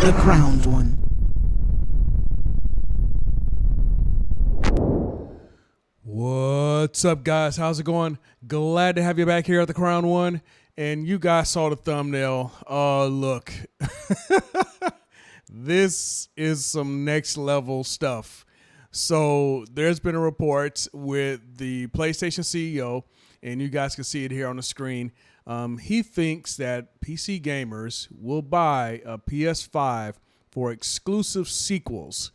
The crowned one. What's up, guys? How's it going? Glad to have you back here at the Crown One. And you guys saw the thumbnail. Look. This is some next level stuff. So there's been a report with the PlayStation CEO, and you guys can see it here on the screen. He thinks that PC gamers will buy a PS5 for exclusive sequels.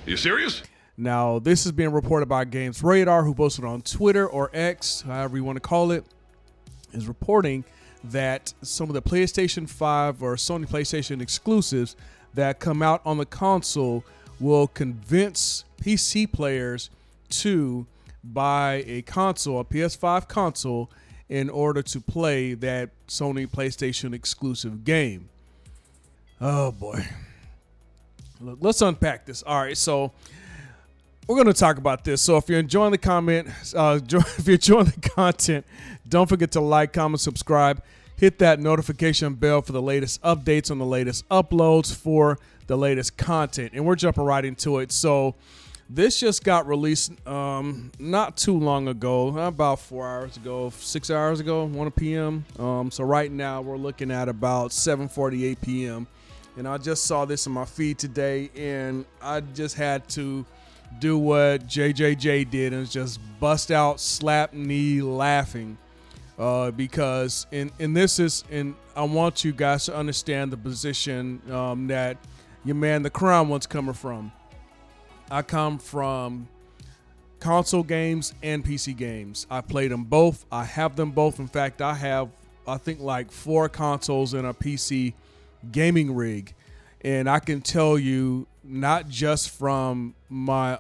You serious? Now, this is being reported by Games Radar, who posted on Twitter or X, however you want to call it, is reporting that some of the PlayStation 5 or Sony PlayStation exclusives that come out on the console will convince PC players to buy a console, a PS5 console, in order to play that Sony PlayStation exclusive game. Oh boy. Look, let's unpack this. All right, so we're going to talk about this. So if you're enjoying the if you're enjoying the content, don't forget to like, comment, subscribe. Hit that notification bell for the latest updates on the latest uploads for the latest content. And we're jumping right into it. So this just got released not too long ago, about 4 hours ago, 6 hours ago, 1 p.m. So right now we're looking at about 7:48 p.m. And I just saw this in my feed today, and I just had to do what JJJ did and just bust out, slap knee laughing, because I want you guys to understand the position that your man the Crown One's coming from. I come from console games and PC games. I played them both. I have them both. In fact, I think like 4 consoles and a PC gaming rig, and I can tell you, not just from my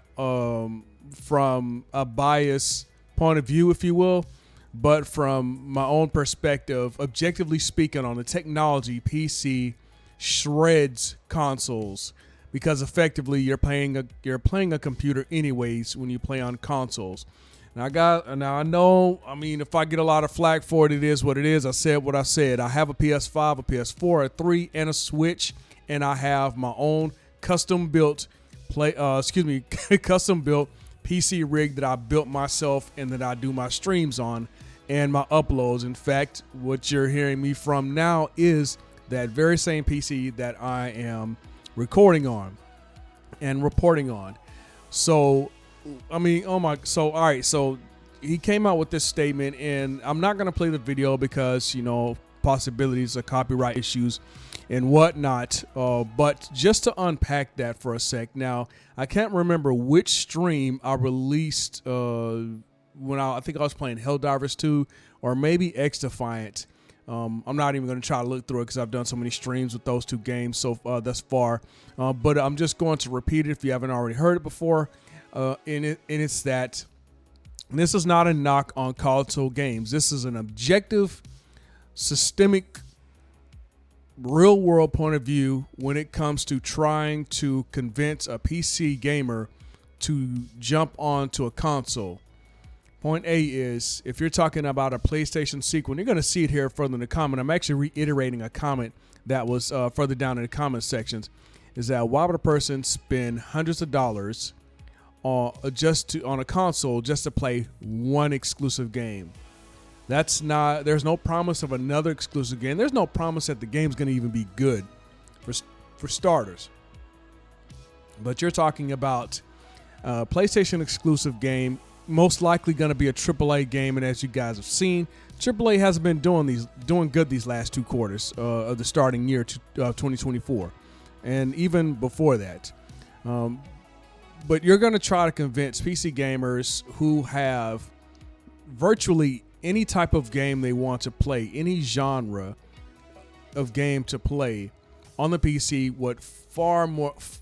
from a biased point of view, if you will, but from my own perspective, objectively speaking, on the technology, PC shreds consoles, because effectively you're playing a computer anyways when you play on consoles. Now I know, I mean, if I get a lot of flack for it, it is what it is. I said what I said. I have a PS5, a PS4, a 3, and a Switch, and I have my own custom built custom built PC rig that I built myself and that I do my streams on and my uploads. In fact, what you're hearing me from now is that very same PC that I am recording on and reporting on. So I mean, all right, so he came out with this statement, and I'm not going to play the video because, possibilities of copyright issues and whatnot, but just to unpack that for a sec. Now, I can't remember which stream I released when I think I was playing Helldivers 2 or maybe X Defiant. I'm not even going to try to look through it because I've done so many streams with those 2 games thus far, but I'm just going to repeat it if you haven't already heard it before. It's that this is not a knock on console games. This is an objective, systemic, real world point of view when it comes to trying to convince a PC gamer to jump onto a console. Point A is, if you're talking about a PlayStation sequel, and you're going to see it here further in the comment. I'm actually reiterating a comment that was further down in the comment sections, is that why would a person spend hundreds of dollars on a console just to play one exclusive game? There's no promise of another exclusive game. There's no promise that the game's going to even be good for starters. But you're talking about a PlayStation exclusive game, most likely going to be a AAA game, and as you guys have seen, AAA hasn't been doing good these last 2 quarters of the starting year 2024, and even before that. But you're going to try to convince PC gamers who have virtually any type of game they want to play, any genre of game to play on the PC with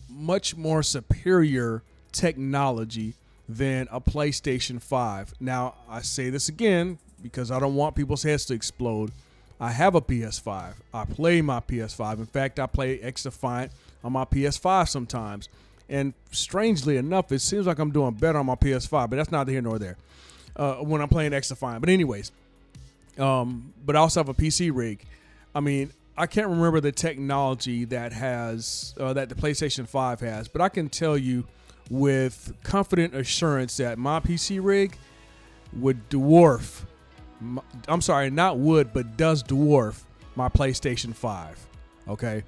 much more superior technology than a PlayStation 5. Now, I say this again because I don't want people's heads to explode. I have a PS5. I play my PS5. In fact, I play X Defiant on my PS5 sometimes. And strangely enough, it seems like I'm doing better on my PS5, but that's neither here nor there when I'm playing X Defiant. But anyways, but I also have a PC rig. I mean, I can't remember the technology that has that the PlayStation 5 has, but I can tell you with confident assurance that my PC rig would dwarf. I'm sorry, not would, but does dwarf my PlayStation 5. Okay,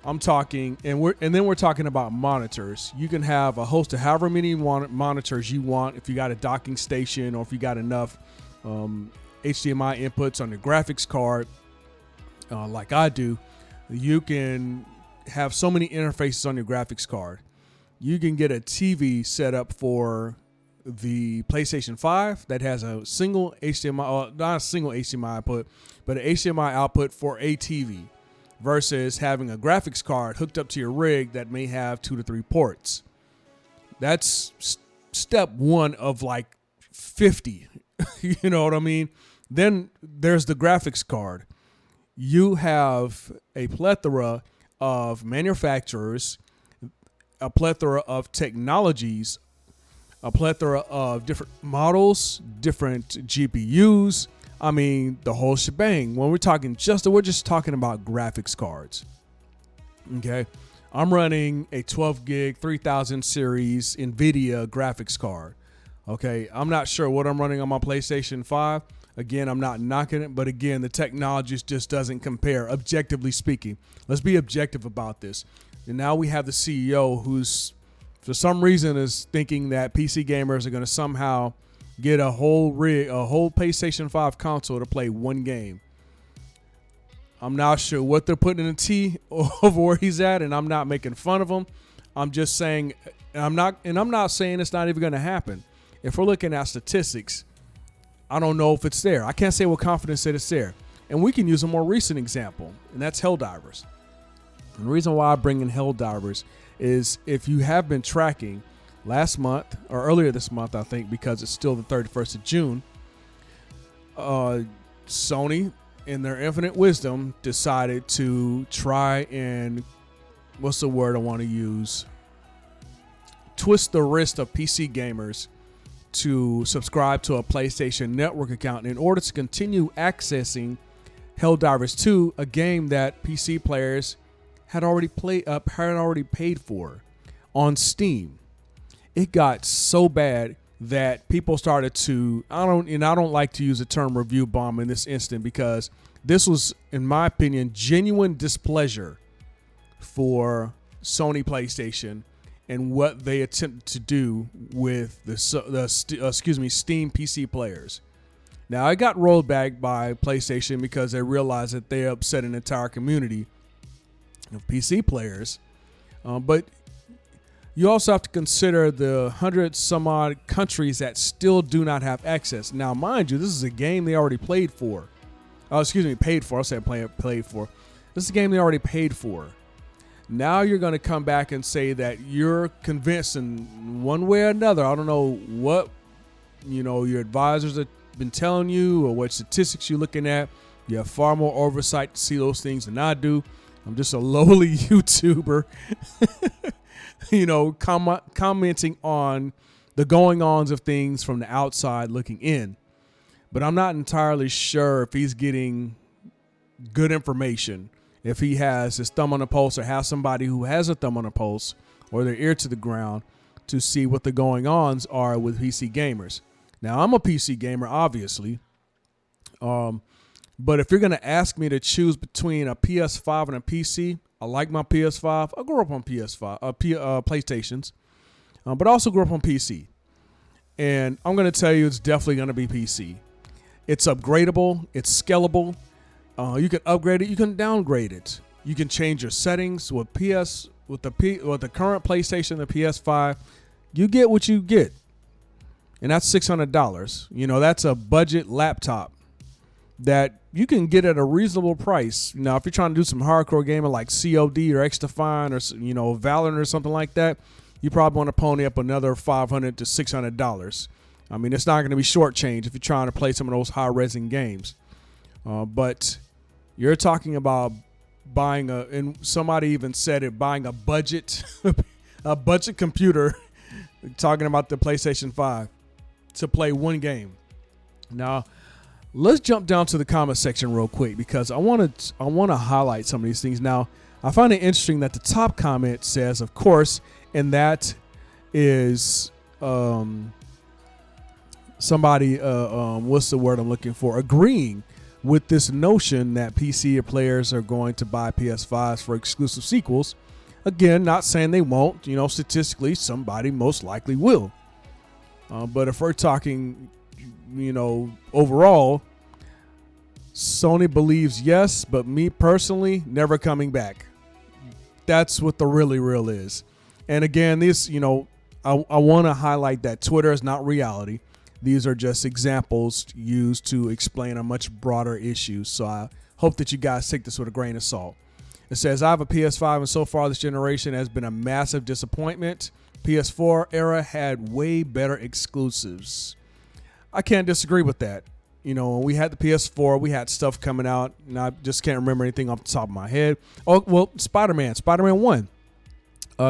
I'm talking, and then we're talking about monitors. You can have a host of however many monitors you want if you got a docking station or if you got enough HDMI inputs on your graphics card, like I do. You can have so many interfaces on your graphics card. You can get a TV set up for the PlayStation 5 that has a single HDMI, not a single HDMI output, but an HDMI output for a TV, versus having a graphics card hooked up to your rig that may have 2 to 3 ports. That's step one of like 50. You know what I mean? Then there's the graphics card. You have a plethora of manufacturers, a plethora of technologies, a plethora of different models, different GPUs. I mean, the whole shebang. When we're just talking about graphics cards. Okay. I'm running a 12 gig 3000 series NVIDIA graphics card. Okay. I'm not sure what I'm running on my PlayStation 5. Again, I'm not knocking it, but again, the technology just doesn't compare, objectively speaking. Let's be objective about this. And now we have the CEO who's, for some reason, is thinking that PC gamers are going to somehow get a whole PlayStation 5 console to play one game. I'm not sure what they're putting in the tea of where he's at, and I'm not making fun of him. I'm just saying, I'm not saying it's not even going to happen. If we're looking at statistics, I don't know if it's there. I can't say with confidence that it's there. And we can use a more recent example, and that's Helldivers. And the reason why I bring in Helldivers is if you have been tracking last month or earlier this month, I think, because it's still the 31st of June, Sony, in their infinite wisdom, decided to try and, what's the word I want to use? Twist the wrist of PC gamers to subscribe to a PlayStation Network account in order to continue accessing Helldivers 2, a game that PC players had already paid for on Steam. It got so bad that people started to, I don't like to use the term review bomb in this instant, because this was, in my opinion, genuine displeasure for Sony PlayStation and what they attempted to do with the Steam PC players. Now, it got rolled back by PlayStation because they realized that they upset an entire community of PC players. But you also have to consider the 100 some odd countries that still do not have access. Now, mind you, this is a game they already paid for. Paid for. I said played for. This is a game they already paid for. Now you're going to come back and say that you're convinced in one way or another. I don't know what, your advisors have been telling you or what statistics you're looking at. You have far more oversight to see those things than I do. I'm just a lowly YouTuber, commenting on the going-ons of things from the outside looking in. But I'm not entirely sure if he's getting good information, if he has his thumb on the pulse or has somebody who has a thumb on the pulse or their ear to the ground to see what the going-ons are with PC gamers. Now, I'm a PC gamer, obviously. But if you're going to ask me to choose between a PS5 and a PC, I like my PS5. I grew up on PlayStations, but I also grew up on PC. And I'm going to tell you it's definitely going to be PC. It's upgradable. It's scalable. You can upgrade it. You can downgrade it. You can change your settings with the current PlayStation, the PS5. You get what you get, and that's $600. That's a budget laptop that you can get at a reasonable price. Now, if you're trying to do some hardcore gaming like COD or X Defiant or Valorant or something like that, you probably want to pony up another $500 to $600. I mean, it's not going to be shortchanged if you're trying to play some of those high-resing games. But you're talking about buying and somebody even said it, buying a budget a budget computer talking about the PlayStation 5 to play one game. Now, let's jump down to the comment section real quick because I want to highlight some of these things. Now, I find it interesting that the top comment says, of course, and that is somebody, what's the word I'm looking for, agreeing with this notion that PC players are going to buy PS5s for exclusive sequels. Again, not saying they won't. Statistically, somebody most likely will. But if we're talking, overall, Sony believes yes, but me personally, never coming back. That's what the really real is. And again, this, I want to highlight that Twitter is not reality. These are just examples used to explain a much broader issue. So I hope that you guys take this with a grain of salt. It says, I have a PS5 and so far this generation has been a massive disappointment. PS4 era had way better exclusives. I can't disagree with that. When we had the PS4, we had stuff coming out, and I just can't remember anything off the top of my head. Oh, well, Spider-Man 1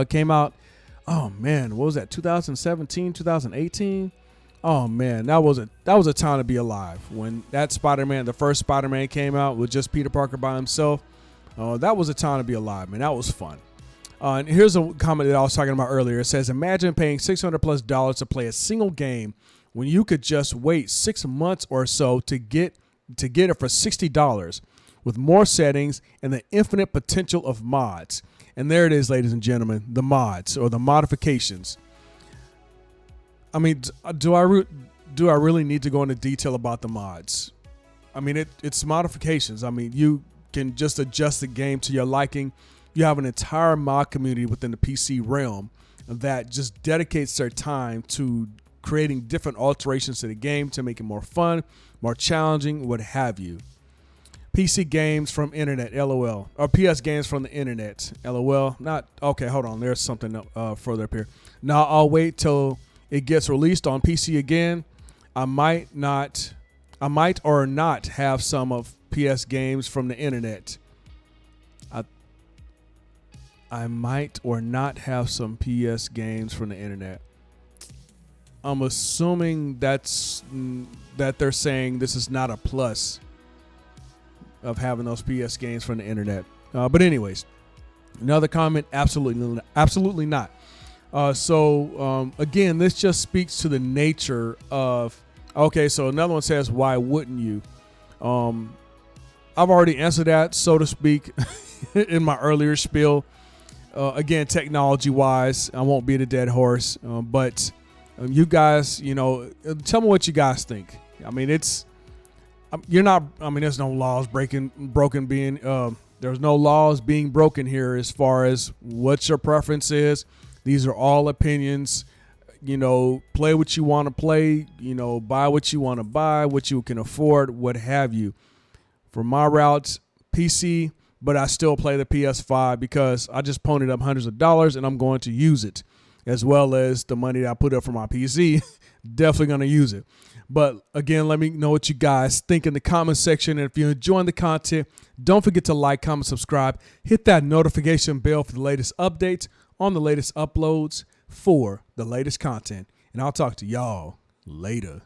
came out, oh man, what was that, 2017, 2018? Oh man, that was a time to be alive. When that Spider-Man, the first Spider-Man came out with just Peter Parker by himself, that was a time to be alive, man. That was fun. And here's a comment that I was talking about earlier. It says, imagine paying $600+ to play a single game when you could just wait 6 months or so to get it for $60 with more settings and the infinite potential of mods. And there it is, ladies and gentlemen, the mods or the modifications. I mean, do I really need to go into detail about the mods? I mean, it's modifications. I mean, you can just adjust the game to your liking. You have an entire mod community within the PC realm that just dedicates their time to creating different alterations to the game to make it more fun, more challenging, what have you. PC games from internet, LOL. Or PS games from the internet, LOL. Not, okay, hold on. There's something further up here. Now, I'll wait till it gets released on PC again. I might or not have some of PS games from the internet. I might or not have some PS games from the internet. I'm assuming that they're saying this is not a plus of having those PS games from the internet. But anyways, another comment, absolutely not. So again, this just speaks to the nature of, okay, so another one says, why wouldn't you? I've already answered that, so to speak, in my earlier spiel. Again, technology-wise, I won't beat a dead horse, but you guys, tell me what you guys think. I mean, there's no laws there's no laws being broken here as far as what your preference is. These are all opinions. Play what you want to play, buy what you want to buy, what you can afford, what have you. For my routes, PC, but I still play the PS5 because I just ponied up hundreds of dollars and I'm going to use it, as well as the money that I put up for my PC. Definitely going to use it. But again, let me know what you guys think in the comment section. And if you're enjoying the content, don't forget to like, comment, subscribe. Hit that notification bell for the latest updates on the latest uploads for the latest content. And I'll talk to y'all later.